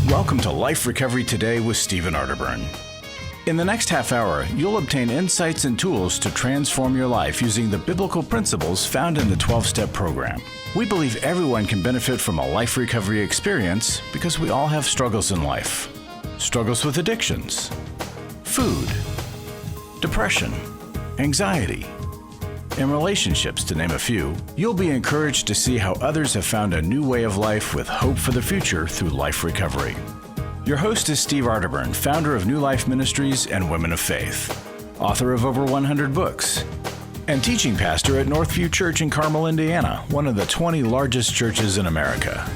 Welcome to Life Recovery Today with Stephen Arterburn. In the next half hour, you'll obtain insights and tools to transform your life using the biblical principles found in the 12-step program. We believe everyone can benefit from a life recovery experience because we all have struggles in life. Struggles with addictions, food, depression, anxiety, and relationships, to name a few. You'll be encouraged to see how others have found a new way of life with hope for the future through life recovery. Your host is Steve Arterburn, founder of New Life Ministries and Women of Faith, author of over 100 books, and teaching pastor at Northview Church in Carmel, Indiana, one of the 20 largest churches in America.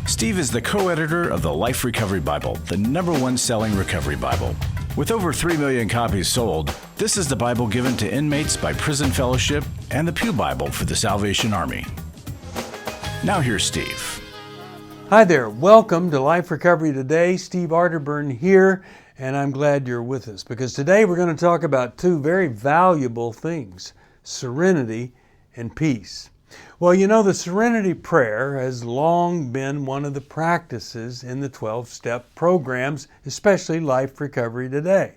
Steve is the co-editor of the Life Recovery Bible, the #1 selling recovery Bible. With over 3 million copies sold, this is the Bible given to inmates by Prison Fellowship and the Pew Bible for the Salvation Army. Now here's Steve. Hi there. Welcome to Life Recovery Today. Steve Arterburn here, and I'm glad you're with us because today we're going to talk about two very valuable things, serenity and peace. Well, you know, the Serenity Prayer has long been one of the practices in the 12-step programs, especially Life Recovery Today.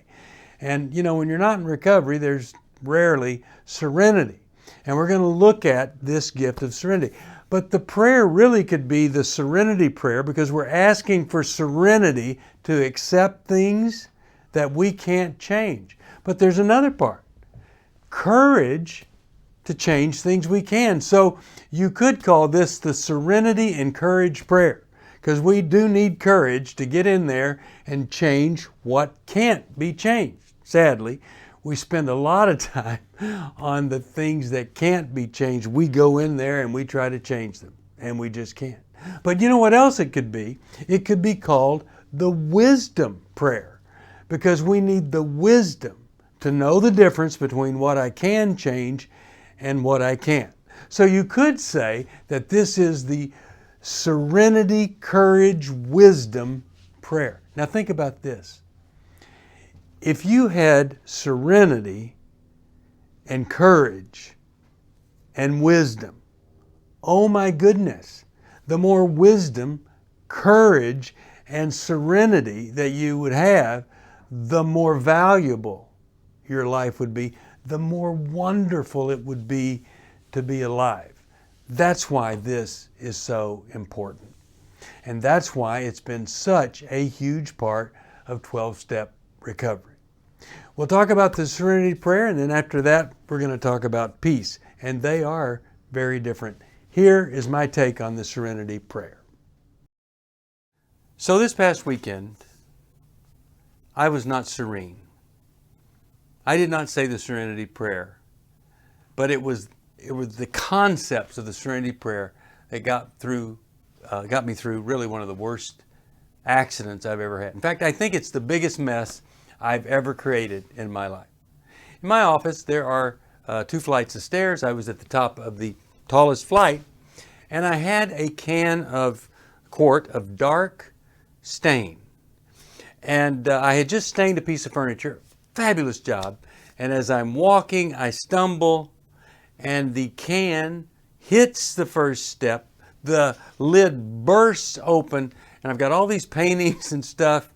And, you know, when you're not in recovery, there's rarely serenity. And we're going to look at this gift of serenity. But the prayer really could be the Serenity Prayer because we're asking for serenity to accept things that we can't change. But there's another part, courage to change things we can. So you could call this the Serenity and Courage Prayer because we do need courage to get in there and change what can't be changed. Sadly, we spend a lot of time on the things that can't be changed. We go in there and we try to change them, and we just can't. But you know what else it could be? It could be called the Wisdom Prayer because we need the wisdom to know the difference between what I can change and what I can't. So you could say that this is the Serenity, Courage, Wisdom Prayer. Now think about this. If you had serenity and courage and wisdom, oh my goodness, the more wisdom, courage, and serenity that you would have, the more valuable your life would be, the more wonderful it would be to be alive. That's why this is so important. And that's why it's been such a huge part of 12-step recovery. We'll talk about the Serenity Prayer, and then after that, we're going to talk about peace. And they are very different. Here is my take on the Serenity Prayer. So this past weekend, I was not serene. I did not say the Serenity Prayer, but it was the concepts of the Serenity Prayer that got me through really one of the worst accidents I've ever had. In fact, I think it's the biggest mess I've ever created in my life. In my office, there are 2 flights of stairs. I was at the top of the tallest flight, and I had a quart of dark stain. And I had just stained a piece of furniture. Fabulous job. And as I'm walking, I stumble, and the can hits the first step. The lid bursts open, and I've got all these paintings and stuff,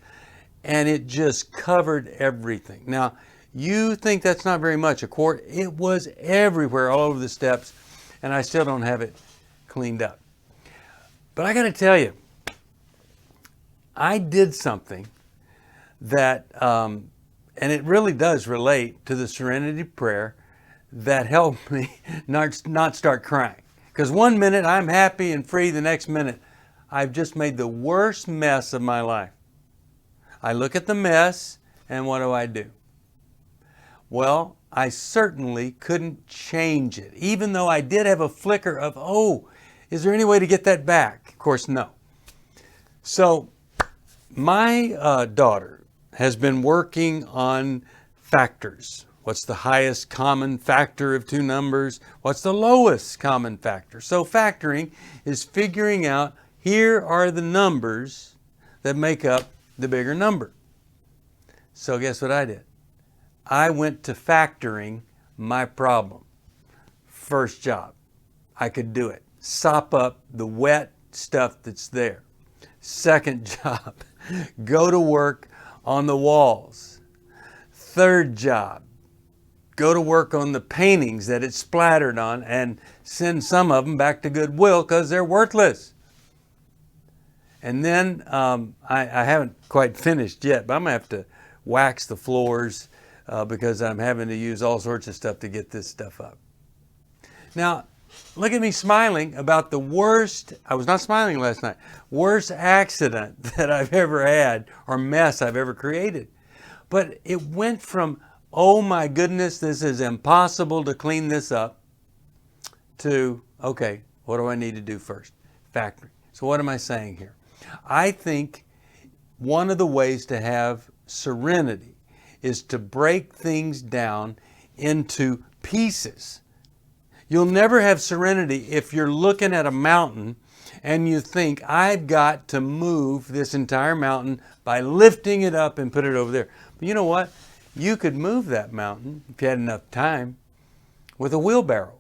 and it just covered everything. Now, you think that's not very much, a quart. It was everywhere, all over the steps, and I still don't have it cleaned up. But I got to tell you, I did something that, and it really does relate to the Serenity Prayer, that helped me not start crying. Because one minute I'm happy and free, the next minute I've just made the worst mess of my life. I look at the mess, and what do? Well, I certainly couldn't change it, even though I did have a flicker of, oh, is there any way to get that back? Of course, no. So my daughter has been working on factors. What's the highest common factor of 2 numbers? What's the lowest common factor? So factoring is figuring out, here are the numbers that make up the bigger number. So guess what I did? I went to factoring my problem. First job, I could do it. Sop up the wet stuff that's there. Second job, Go to work on the walls. Third job, go to work on the paintings that it splattered on and send some of them back to Goodwill because they're worthless. And then I haven't quite finished yet, but I'm going to have to wax the floors because I'm having to use all sorts of stuff to get this stuff up. Now, look at me smiling about the worst, I was not smiling last night, worst accident that I've ever had or mess I've ever created. But it went from, oh my goodness, this is impossible to clean this up, to, okay, what do I need to do first? Factory. So what am I saying here? I think one of the ways to have serenity is to break things down into pieces. You'll never have serenity if you're looking at a mountain and you think, I've got to move this entire mountain by lifting it up and put it over there. But you know what? You could move that mountain, if you had enough time, with a wheelbarrow.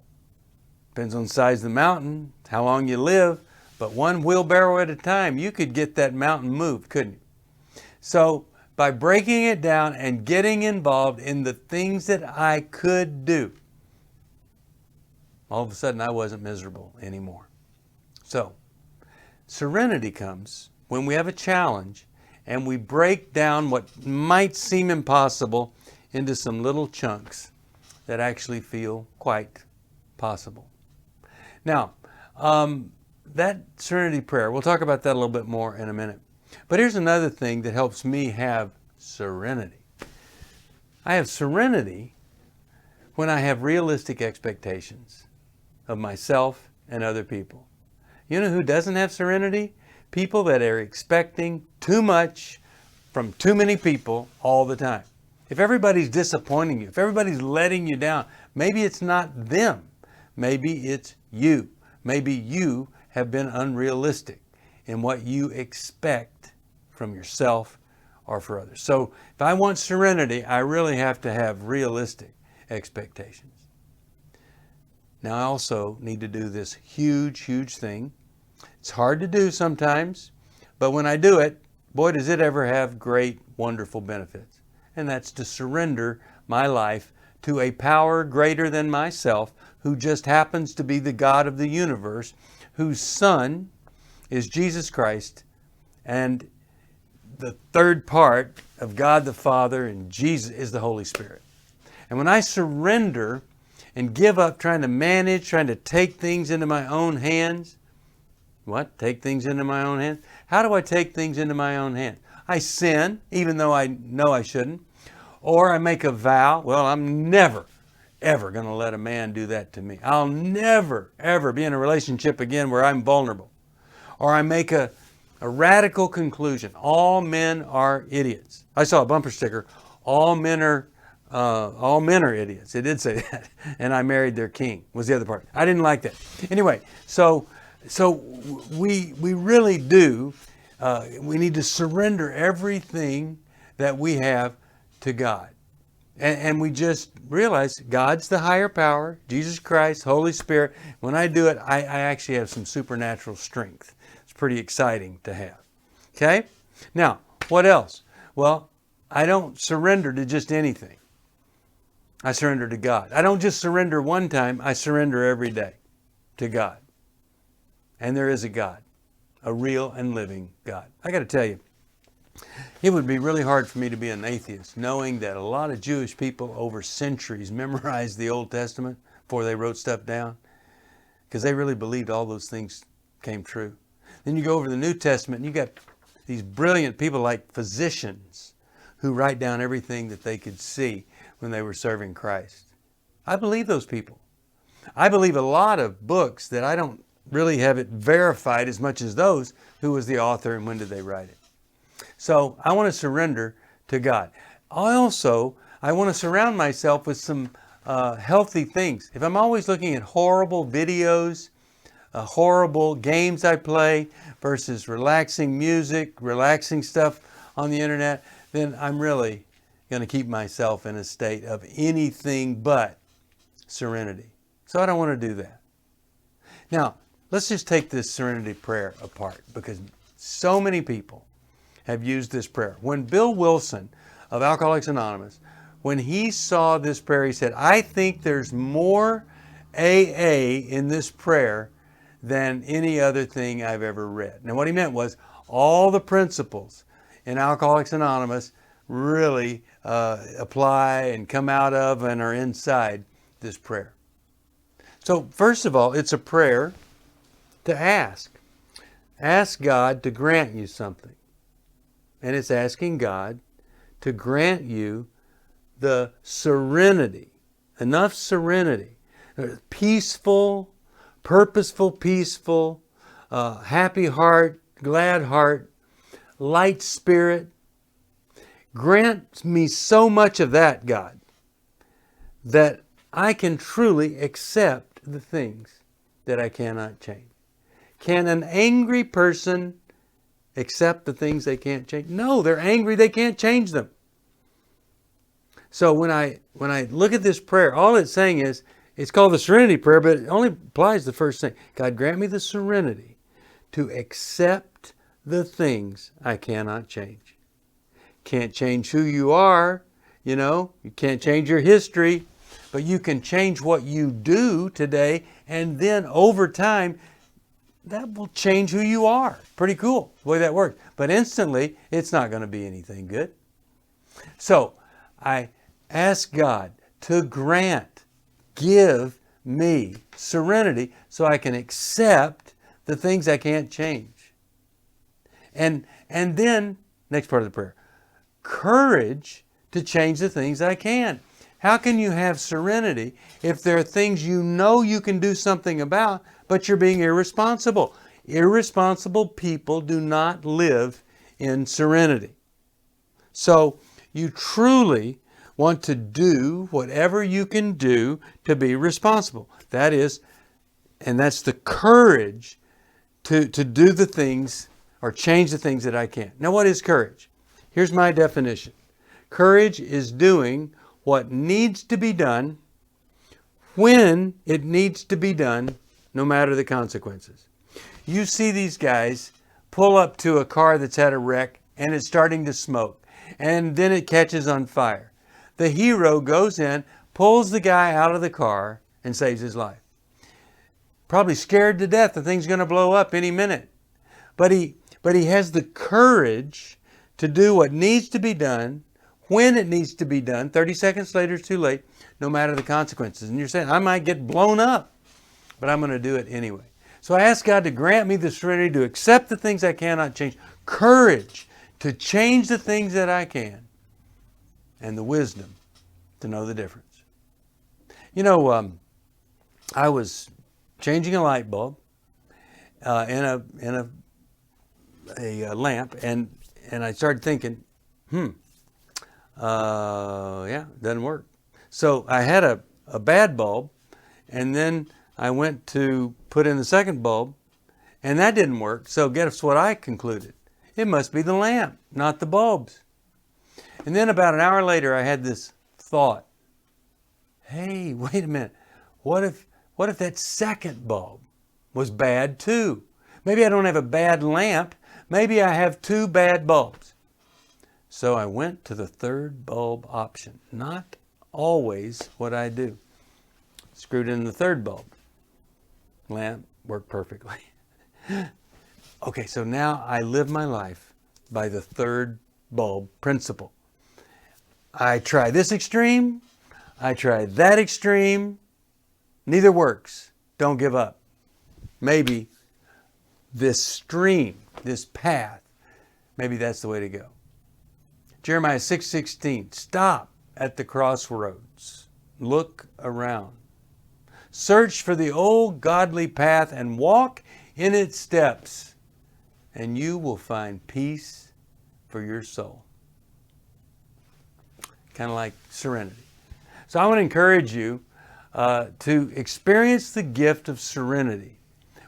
Depends on the size of the mountain, how long you live, but one wheelbarrow at a time, you could get that mountain moved, couldn't you? So by breaking it down and getting involved in the things that I could do, all of a sudden I wasn't miserable anymore. So serenity comes when we have a challenge and we break down what might seem impossible into some little chunks that actually feel quite possible. Now, that serenity prayer, we'll talk about that a little bit more in a minute. But here's another thing that helps me have serenity. I have serenity when I have realistic expectations of myself and other people. You know who doesn't have serenity? People that are expecting too much from too many people all the time. If everybody's disappointing you, if everybody's letting you down, maybe it's not them. Maybe it's you. Maybe you have been unrealistic in what you expect from yourself or for others. So if I want serenity, I really have to have realistic expectations. Now I also need to do this huge, huge thing. It's hard to do sometimes, but when I do it, boy, does it ever have great, wonderful benefits. And that's to surrender my life to a power greater than myself, who just happens to be the God of the universe, whose Son is Jesus Christ, and the third part of God the Father and Jesus is the Holy Spirit. And when I surrender and give up trying to manage, trying to take things into my own hands, what? Take things into my own hands? How do I take things into my own hands? I sin, even though I know I shouldn't. Or I make a vow, well, I'm never, ever going to let a man do that to me. I'll never, ever be in a relationship again where I'm vulnerable. Or I make a radical conclusion. All men are idiots. I saw a bumper sticker, all men are idiots. It did say that. And I married their king, was the other part. I didn't like that. Anyway, so we really do, we need to surrender everything that we have to God. And we just realize God's the higher power, Jesus Christ, Holy Spirit. When I do it, I actually have some supernatural strength. It's pretty exciting to have. Okay? Now, what else? Well, I don't surrender to just anything. I surrender to God. I don't just surrender one time, I surrender every day to God. And there is a God, a real and living God. I got to tell you, it would be really hard for me to be an atheist, knowing that a lot of Jewish people over centuries memorized the Old Testament before they wrote stuff down, because they really believed all those things came true. Then you go over the New Testament and you got these brilliant people like physicians who write down everything that they could see when they were serving Christ. I believe those people. I believe a lot of books that I don't really have it verified as much as those. Who was the author and when did they write it? So I want to surrender to God. I want to surround myself with some healthy things. If I'm always looking at horrible videos, horrible games I play versus relaxing music, relaxing stuff on the internet, then I'm really going to keep myself in a state of anything but serenity. So I don't want to do that. Now, let's just take this serenity prayer apart, because so many people have used this prayer. When Bill Wilson of Alcoholics Anonymous, when he saw this prayer, he said, I think there's more AA in this prayer than any other thing I've ever read. Now what he meant was all the principles in Alcoholics Anonymous really apply and come out of and are inside this prayer. So first of all, it's a prayer to ask. Ask God to grant you something. And it's asking God to grant you the serenity, enough serenity, peaceful, purposeful, peaceful, happy heart, glad heart, light spirit. Grant me so much of that, God, that I can truly accept the things that I cannot change. Can an angry person accept the things they can't change? No, they're angry, they can't change them. So when I look at this prayer, all it's saying is, it's called the Serenity Prayer, but it only applies the first thing. God, grant me the serenity to accept the things I cannot change. Can't change who you are, you can't change your history, but you can change what you do today, and then over time, that will change who you are. Pretty cool the way that works. But instantly, it's not going to be anything good. So I ask God to give me serenity so I can accept the things I can't change. And then, next part of the prayer, courage to change the things I can. How can you have serenity if there are things you know you can do something about, but you're being irresponsible? Irresponsible people do not live in serenity. So you truly want to do whatever you can do to be responsible. That is, and that's the courage to do the things or change the things that I can. Now, what is courage? Here's my definition. Courage is doing what needs to be done when it needs to be done, no matter the consequences. You see these guys pull up to a car that's had a wreck and it's starting to smoke, and then it catches on fire. The hero goes in, pulls the guy out of the car, and saves his life. Probably scared to death the thing's going to blow up any minute. But he has the courage to do what needs to be done, when it needs to be done. 30 seconds later is too late, no matter the consequences. And you're saying, I might get blown up, but I'm going to do it anyway. So I ask God to grant me the serenity to accept the things I cannot change, courage to change the things that I can, and the wisdom to know the difference. I was changing a light bulb in a lamp, and I started thinking, it doesn't work. So I had a bad bulb, and then I went to put in the second bulb, and that didn't work. So guess what I concluded? It must be the lamp, not the bulbs. And then about an hour later, I had this thought. Hey, wait a minute. What if that second bulb was bad too? Maybe I don't have a bad lamp. Maybe I have two bad bulbs. So I went to the third bulb option. Not always what I do. Screwed in the third bulb. Lamp worked perfectly. Okay, so now I live my life by the third bulb principle. I try this extreme. I try that extreme. Neither works. Don't give up. Maybe this stream, this path, maybe that's the way to go. Jeremiah 6:16, stop at the crossroads. Look around. Search for the old godly path and walk in its steps, and you will find peace for your soul. Kind of like serenity. So I want to encourage you to experience the gift of serenity.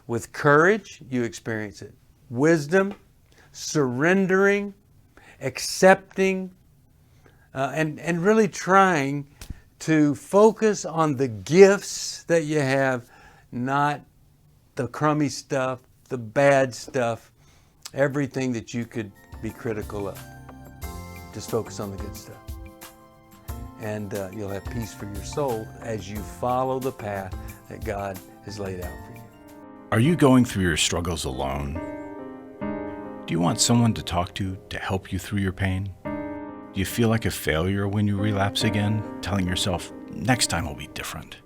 With courage, you experience it. Wisdom, surrendering, accepting, and really trying to focus on the gifts that you have, not the crummy stuff, the bad stuff, everything that you could be critical of. Just focus on the good stuff. And you'll have peace for your soul as you follow the path that God has laid out for you. Are you going through your struggles alone? Do you want someone to talk to help you through your pain? Do you feel like a failure when you relapse again, telling yourself, next time will be different?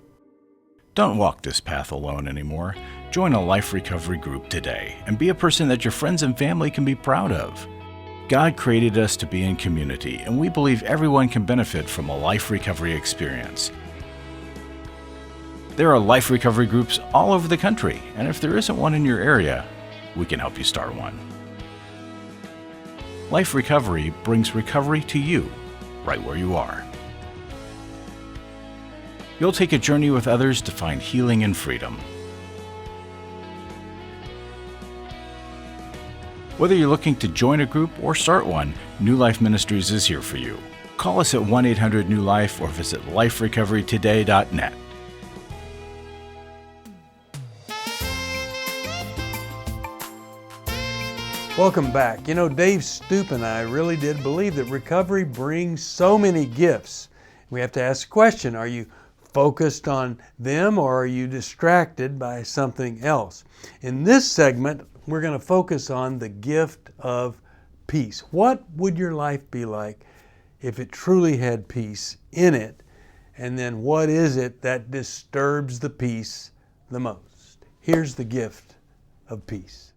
Don't walk this path alone anymore. Join a life recovery group today and be a person that your friends and family can be proud of. God created us to be in community, and we believe everyone can benefit from a life recovery experience. There are life recovery groups all over the country, and if there isn't one in your area, we can help you start one. Life Recovery brings recovery to you, right where you are. You'll take a journey with others to find healing and freedom. Whether you're looking to join a group or start one, New Life Ministries is here for you. Call us at 1-800-NEW-LIFE or visit liferecoverytoday.net. Welcome back. You know, Dave Stoop and I really did believe that recovery brings so many gifts. We have to ask the question, are you focused on them or are you distracted by something else? In this segment, we're going to focus on the gift of peace. What would your life be like if it truly had peace in it? And then what is it that disturbs the peace the most? Here's the gift of peace.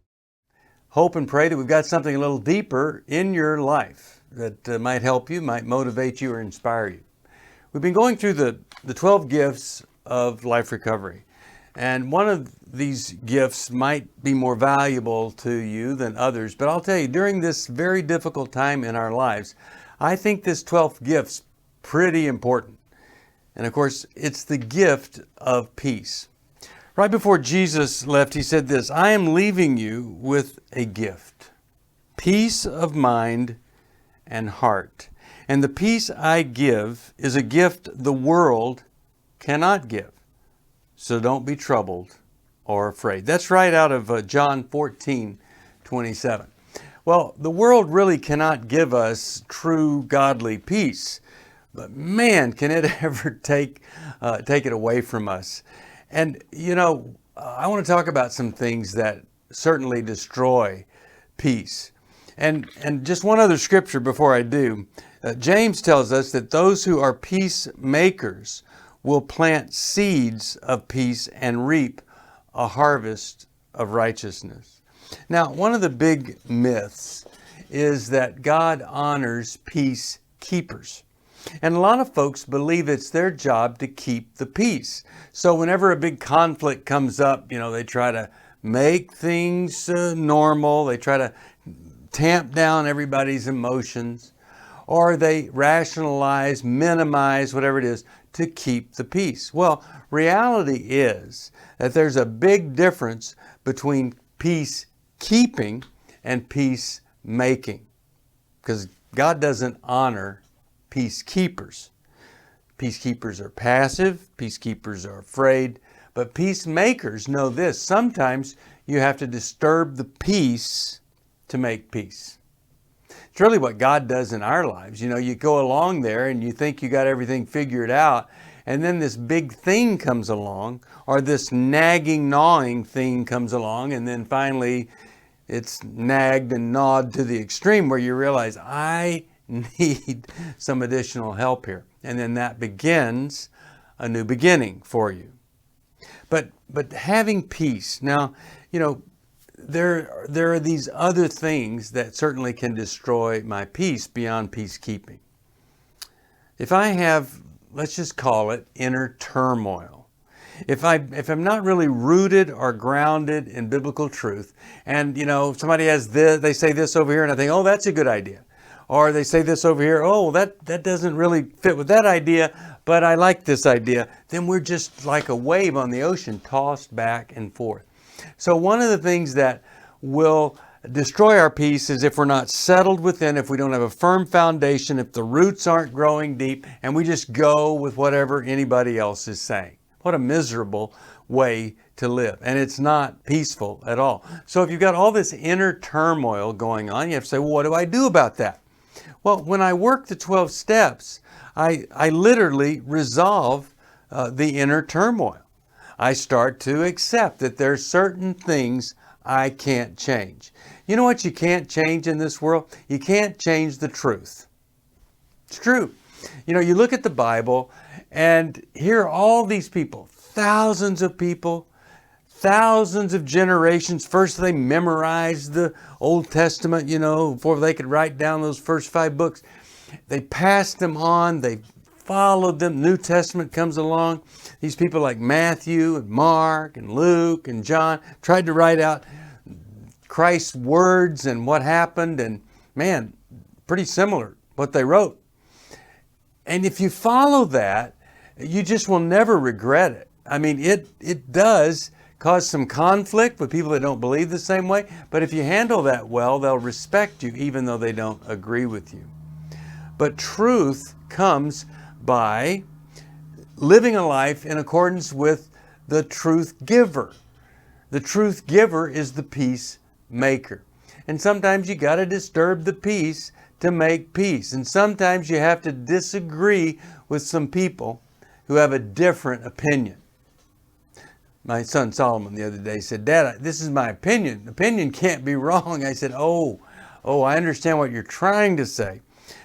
Hope and pray that we've got something a little deeper in your life that might help you, might motivate you, or inspire you. We've been going through the 12 gifts of life recovery. And one of these gifts might be more valuable to you than others. But I'll tell you, during this very difficult time in our lives, I think this 12th gift's pretty important. And of course, it's the gift of peace. Right before Jesus left, he said this, I am leaving you with a gift, peace of mind and heart. And the peace I give is a gift the world cannot give. So don't be troubled or afraid. That's right out of John 14:27. Well, the world really cannot give us true godly peace, but man, can it ever take it away from us. And you know, I want to talk about some things that certainly destroy peace. And just one other scripture before I do. James tells us that those who are peacemakers will plant seeds of peace and reap a harvest of righteousness. Now, one of the big myths is that God honors peacekeepers. And a lot of folks believe it's their job to keep the peace. So whenever a big conflict comes up, you know, they try to make things normal. They try to tamp down everybody's emotions, or they rationalize, minimize, whatever it is, to keep the peace. Well, reality is that there's a big difference between peacekeeping and peacemaking, because God doesn't honor peacekeepers. Peacekeepers are passive, peacekeepers are afraid, but peacemakers know this. Sometimes you have to disturb the peace to make peace. It's really what God does in our lives. You know, you go along there and you think you got everything figured out, and then this big thing comes along, or this nagging, gnawing thing comes along, and then finally it's nagged and gnawed to the extreme where you realize, I need some additional help here. And then that begins a new beginning for you. But having peace. Now, you know, there are these other things that certainly can destroy my peace beyond peacekeeping. If I have, let's just call it inner turmoil. If I'm not really rooted or grounded in biblical truth, and you know, somebody has this, they say this over here, and I think, oh, that's a good idea. Or they say this over here, oh, that doesn't really fit with that idea, but I like this idea. Then we're just like a wave on the ocean, tossed back and forth. So one of the things that will destroy our peace is if we're not settled within, if we don't have a firm foundation, if the roots aren't growing deep, and we just go with whatever anybody else is saying. What a miserable way to live, and it's not peaceful at all. So if you've got all this inner turmoil going on, you have to say, well, what do I do about that? Well, when I work the 12 steps, I literally resolve the inner turmoil. I start to accept that there's certain things I can't change. You know what you can't change in this world? You can't change the truth. It's true. You know, you look at the Bible, and here are all these people, thousands of people, thousands of generations. First they memorized the Old Testament, you know, before they could write down those first 5 books. They passed them on, they followed them. New Testament comes along. These people like Matthew and Mark and Luke and John tried to write out Christ's words and what happened, and man, pretty similar what they wrote. And if you follow that, you just will never regret it. I mean, it does cause some conflict with people that don't believe the same way, but if you handle that well, they'll respect you even though they don't agree with you. But truth comes by living a life in accordance with the truth giver. The truth giver is the peacemaker. And sometimes you got to disturb the peace to make peace. And sometimes you have to disagree with some people who have a different opinion. My son Solomon the other day said, Dad, this is my opinion. Opinion can't be wrong. I said, oh, I understand what you're trying to say.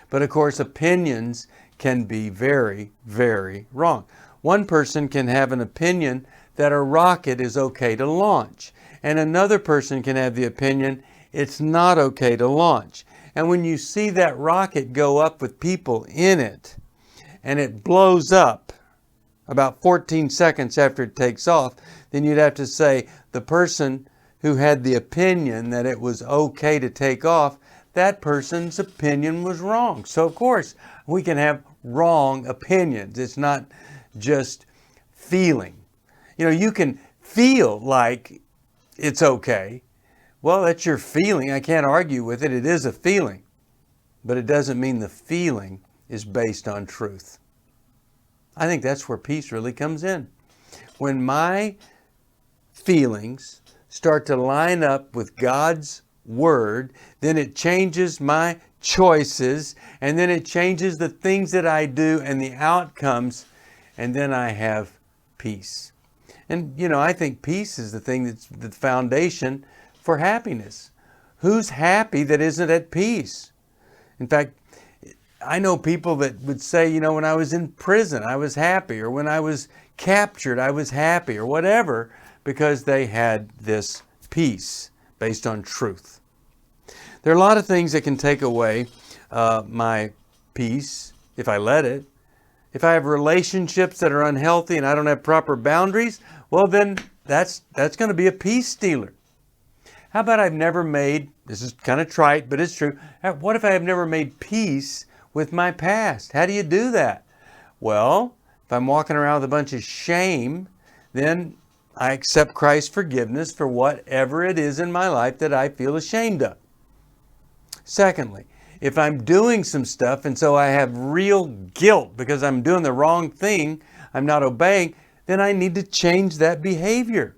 But of course, opinions can be very, very wrong. One person can have an opinion that a rocket is okay to launch. And another person can have the opinion it's not okay to launch. And when you see that rocket go up with people in it, and it blows up about 14 seconds after it takes off, then you'd have to say the person who had the opinion that it was okay to take off, that person's opinion was wrong. So of course, we can have wrong opinions. It's not just feeling. You know, you can feel like it's okay. Well, that's your feeling. I can't argue with it. It is a feeling. But it doesn't mean the feeling is based on truth. I think that's where peace really comes in. When my feelings start to line up with God's Word, then it changes my choices, and then it changes the things that I do and the outcomes, and then I have peace. And, you know, I think peace is the thing that's the foundation for happiness. Who's happy that isn't at peace? In fact, I know people that would say, you know, when I was in prison, I was happy, or when I was captured, I was happy, or whatever, because they had this peace based on truth. There are a lot of things that can take away my peace if I let it. If I have relationships that are unhealthy and I don't have proper boundaries, well then that's going to be a peace stealer. How about I've never made, this is kind of trite, but it's true. What if I have never made peace with my past? How do you do that? Well, if I'm walking around with a bunch of shame, then I accept Christ's forgiveness for whatever it is in my life that I feel ashamed of. Secondly, if I'm doing some stuff and so I have real guilt because I'm doing the wrong thing, I'm not obeying, then I need to change that behavior.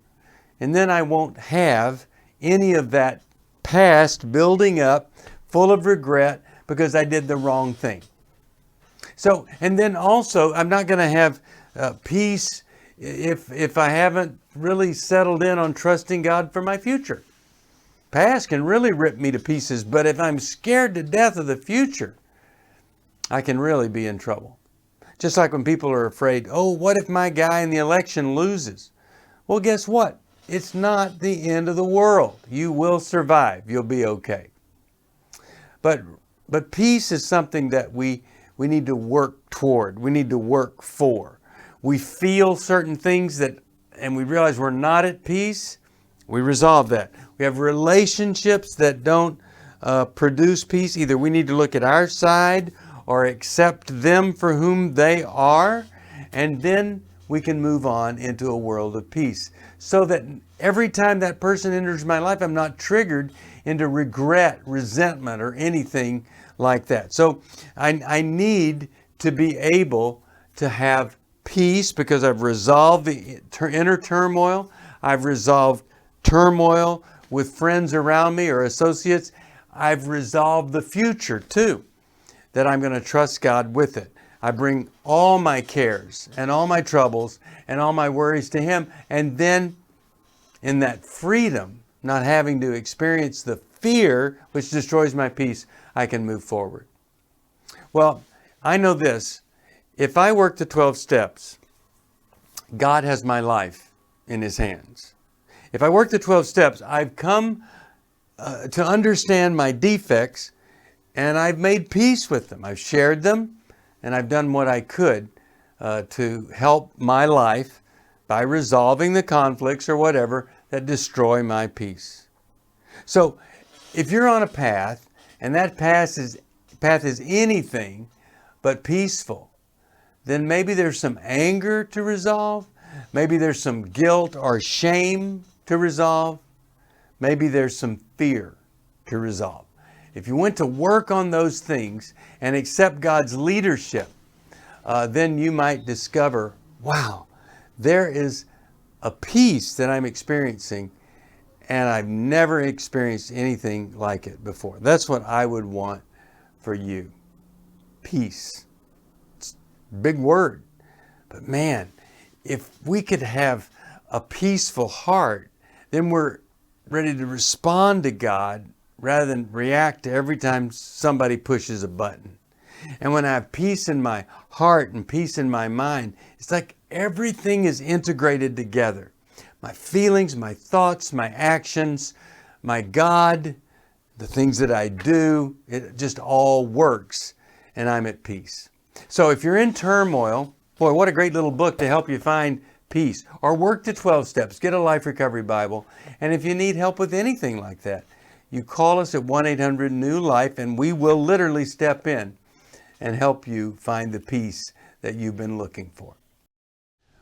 And then I won't have any of that past building up full of regret because I did the wrong thing. So, and then also, I'm not going to have peace if I haven't really settled in on trusting God for my future. Past can really rip me to pieces, but if I'm scared to death of the future, I can really be in trouble. Just like when people are afraid, oh, what if my guy in the election loses? Well, guess what? It's not the end of the world. You will survive. You'll be okay. But peace is something that we need to work toward. We need to work for. We feel certain things and we realize we're not at peace. We resolve that. We have relationships that don't produce peace. Either we need to look at our side or accept them for whom they are, and then we can move on into a world of peace. So that every time that person enters my life, I'm not triggered into regret, resentment, or anything like that. So I need to be able to have peace because I've resolved the inner turmoil. I've resolved turmoil with friends around me or associates. I've resolved the future too, that I'm going to trust God with it. I bring all my cares and all my troubles and all my worries to Him. And then in that freedom, not having to experience the fear which destroys my peace, I can move forward. Well, I know this. If I work the 12 steps, God has my life in His hands. If I work the 12 steps, I've come to understand my defects, and I've made peace with them. I've shared them, and I've done what I could to help my life by resolving the conflicts or whatever that destroy my peace. So if you're on a path, and that path is anything but peaceful, then maybe there's some anger to resolve. Maybe there's some guilt or shame to resolve. Maybe there's some fear to resolve. If you went to work on those things and accept God's leadership, then you might discover, wow, there is a peace that I'm experiencing, and I've never experienced anything like it before. That's what I would want for you. Peace. It's a big word. But man, if we could have a peaceful heart, then we're ready to respond to God rather than react to every time somebody pushes a button. And when I have peace in my heart and peace in my mind, it's like everything is integrated together. My feelings, my thoughts, my actions, my God, the things that I do, it just all works, and I'm at peace. So if you're in turmoil, boy, what a great little book to help you find peace. Or work the 12 steps. Get a Life Recovery Bible. And if you need help with anything like that, you call us at 1-800-NEW-LIFE, and we will literally step in and help you find the peace that you've been looking for.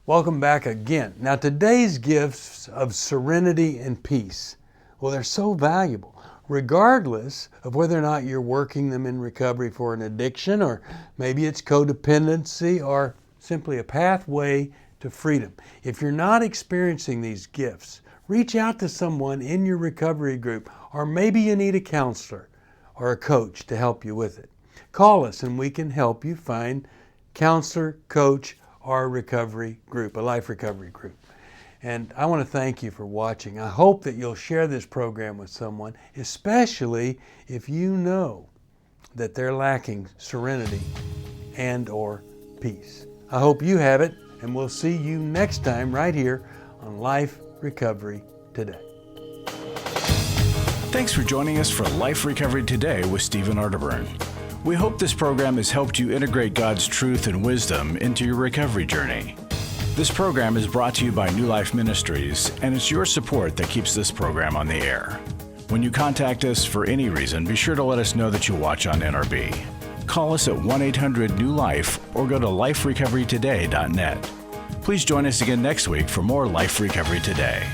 Welcome back again. Now, today's gifts of serenity and peace, well, they're so valuable, regardless of whether or not you're working them in recovery for an addiction, or maybe it's codependency, or simply a pathway to freedom. If you're not experiencing these gifts, reach out to someone in your recovery group, or maybe you need a counselor or a coach to help you with it. Call us and we can help you find counselor, coach, or a recovery group, a life recovery group. And I want to thank you for watching. I hope that you'll share this program with someone, especially if you know that they're lacking serenity and or peace. I hope you have it, and we'll see you next time right here on Life Recovery Today. Thanks for joining us for Life Recovery Today with Stephen Arterburn. We hope this program has helped you integrate God's truth and wisdom into your recovery journey. This program is brought to you by New Life Ministries, and it's your support that keeps this program on the air. When you contact us for any reason, be sure to let us know that you watch on NRB. Call us at 1-800-NEW-LIFE or go to liferecoverytoday.net. Please join us again next week for more Life Recovery Today.